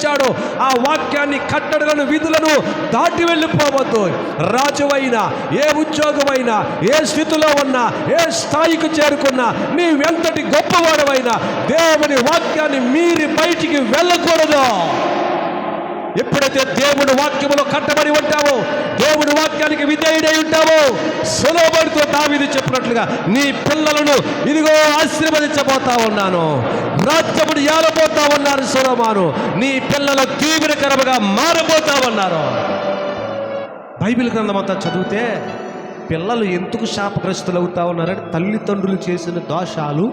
ఇచ్చాడో ఆ వాక్యాన్ని, కట్టడలను, విధులను దాటి వెళ్ళిపోవద్దు. రాజువైనా, ఏ ఉద్యోగమైనా, ఏ స్థితిలో ఉన్నా, ఏ స్థాయికి చేరుకున్నా, నీ వెంతటి గొప్పవాడవైనా దేవుని వాక్యాన్ని మీరి బయటికి వెళ్ళకూడదు. ఎప్పుడైతే దేవుని వాక్యములో కట్టబడి ఉంటావో, దేవుని వాక్యానికి విధేయుడై ఉంటావో, సొలొమోనుతో దావీదు చెప్పినట్లుగా నీ పిల్లలను ఇదిగో ఆశీర్వదించబోతా ఉన్నాను, రాజ్యమును ఏలబోతా ఉన్నారు సొలొమోను, నీ పిల్లలు దీవెనకరముగా మారబోతా ఉన్నారు. బైబిల్ గ్రంథం అంతా చదివితే పిల్లలు ఎందుకు శాపగ్రస్తులు అవుతా ఉన్నారంటే తల్లిదండ్రులు చేసిన దోషాలు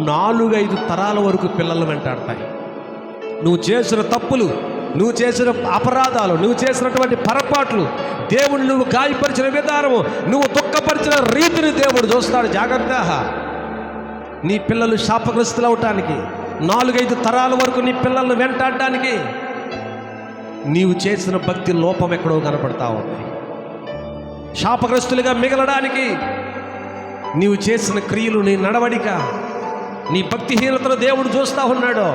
4-5 తరాల వరకు పిల్లలు వెంటాడతాయి. నువ్వు చేసిన తప్పులు, నువ్వు చేసిన అపరాధాలు, నువ్వు చేసినటువంటి పొరపాట్లు, దేవుడు నువ్వు గాయపరిచిన విధానము, నువ్వు దుఃఖపరిచిన రీతిని దేవుడు చూస్తాడు. జాగ్రత్త. నీ పిల్లలు శాపగ్రస్తులు అవటానికి, 4-5 తరాల వరకు నీ పిల్లలను వెంటాడడానికి నీవు చేసిన భక్తి లోపం ఎక్కడో కనపడతా ఉంది. శాపగ్రస్తులుగా మిగలడానికి నీవు చేసిన క్రియలు, నీ నడవడిక, నీ భక్తిహీనతను దేవుడు చూస్తూ ఉన్నాడు.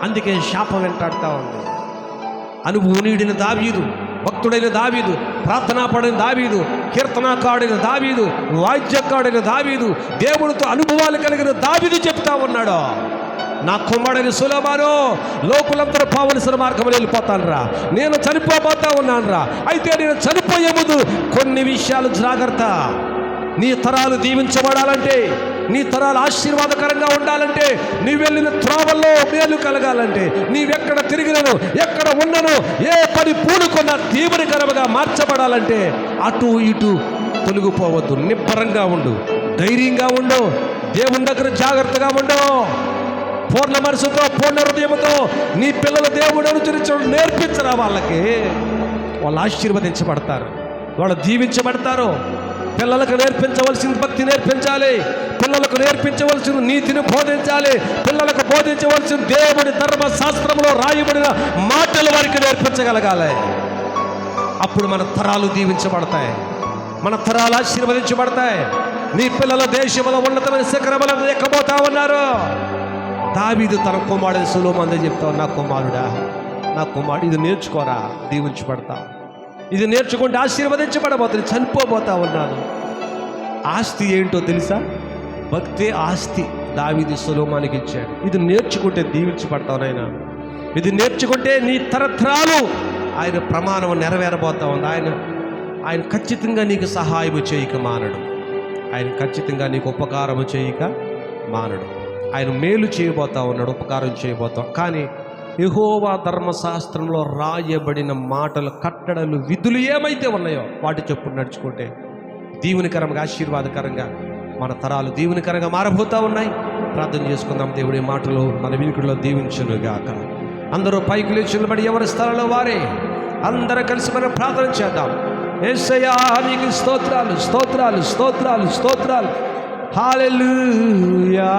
అందుకే శాపం వెంటాడుతూ ఉంది. అనుభవనీయుడైన దావీదు, భక్తుడైన దావీదు, ప్రార్థనాపడైన దావీదు, కీర్తనాకారుడైన దావీదు, వాద్యకారుడైన దావీదు, దేవుడితో అనుభవాలు కలిగిన దావీదు చెప్తా ఉన్నాడు, నా కుమారుడైన సొలొమోను, లోకులందరూ పావలసిన మార్గంలో వెళ్ళిపోతానురా, నేను చనిపోబోతా ఉన్నానురా. అయితే నేను చనిపోయే ముందు కొన్ని విషయాలు జాగ్రత్త. నీ తరాలు దీవించబడాలంటే, నీ తరాలు ఆశీర్వాదకరంగా ఉండాలంటే, నీ వెళ్ళిన త్రోవల్లో మేలు కలగాలంటే, నీవెక్కడ తిరిగినను, ఎక్కడ ఉన్నను, ఏ పని పూనుకున్నా దీవెనకరముగా మార్చబడాలంటే అటు ఇటు తొలగిపోవద్దు. నిబ్బరంగా ఉండు, ధైర్యంగా ఉండు, దేవుని దగ్గర జాగ్రత్తగా ఉండు. పూర్ణ మనసుతో, పూర్ణ హృదయంతో నీ పిల్లలు దేవుడు అనుసరించడం నేర్పించరా. వాళ్ళకి వాళ్ళు ఆశీర్వదించబడతారు, వాళ్ళు దీవించబడతారు. పిల్లలకు నేర్పించవలసిన భక్తి నేర్పించాలి, పిల్లలకు నేర్పించవలసిన నీతిని బోధించాలి, పిల్లలకు బోధించవలసిన దేవుడి ధర్మశాస్త్రంలో రాయబడిన మాటలు వారికి నేర్పించగలగాలి. అప్పుడు మన తరాలు దీవించబడతాయి, మన తరాలు ఆశీర్వదించబడతాయి. నీ పిల్లల దేశంలో ఉన్నతమైన శిఖరములను ఎక్కబోతా ఉన్నారు. దావీదు తన కుమారుడు సొలొమోను చెప్తావు, నా కుమారుడా, నా కుమారుడు, ఇది నేర్చుకోరా, దీవించబడతా, ఇది నేర్చుకుంటే ఆశీర్వదించబడబోతుంది, చనిపోబోతా ఉన్నాను. ఆస్తి ఏంటో తెలుసా? భక్తి ఆస్తి దావీదు సొలొమోనుకి ఇచ్చాడు. ఇది నేర్చుకుంటే దీవించబడతావు నాయనా, ఇది నేర్చుకుంటే నీ తరతరాలు ఆయన ప్రమాణం నెరవేరబోతా ఉంది. ఆయన ఖచ్చితంగా నీకు సహాయము చేయక మానడు, ఆయన ఖచ్చితంగా నీకు ఉపకారము చేయక మానడు. ఆయన మేలు చేయబోతా ఉన్నాడు, ఉపకారం చేయబోతాం. కానీ యెహోవా ధర్మశాస్త్రంలో రాయబడిన మాటలు, కట్టడలు, విధులు ఏమైతే ఉన్నాయో వాటి చొప్పున నడుచుకుంటే దీవెనకరంగా, ఆశీర్వాదకరంగా మన తరాలు దీవెనకరంగా మారబోతా ఉన్నాయి. ప్రార్థన చేసుకుందాం. దేవుడి మాటలు మన వినికిడిలో దీవించునుగాక. అందరూ పైకి లేచి నిలబడి ఎవరి స్థలంలో వారే అందరూ కలిసి మనం ప్రార్థన చేద్దాం. యేసయ్యా నీకు స్తోత్రాలు, స్తోత్రాలు, స్తోత్రాలు, స్తోత్రాలు. హల్లెలూయా.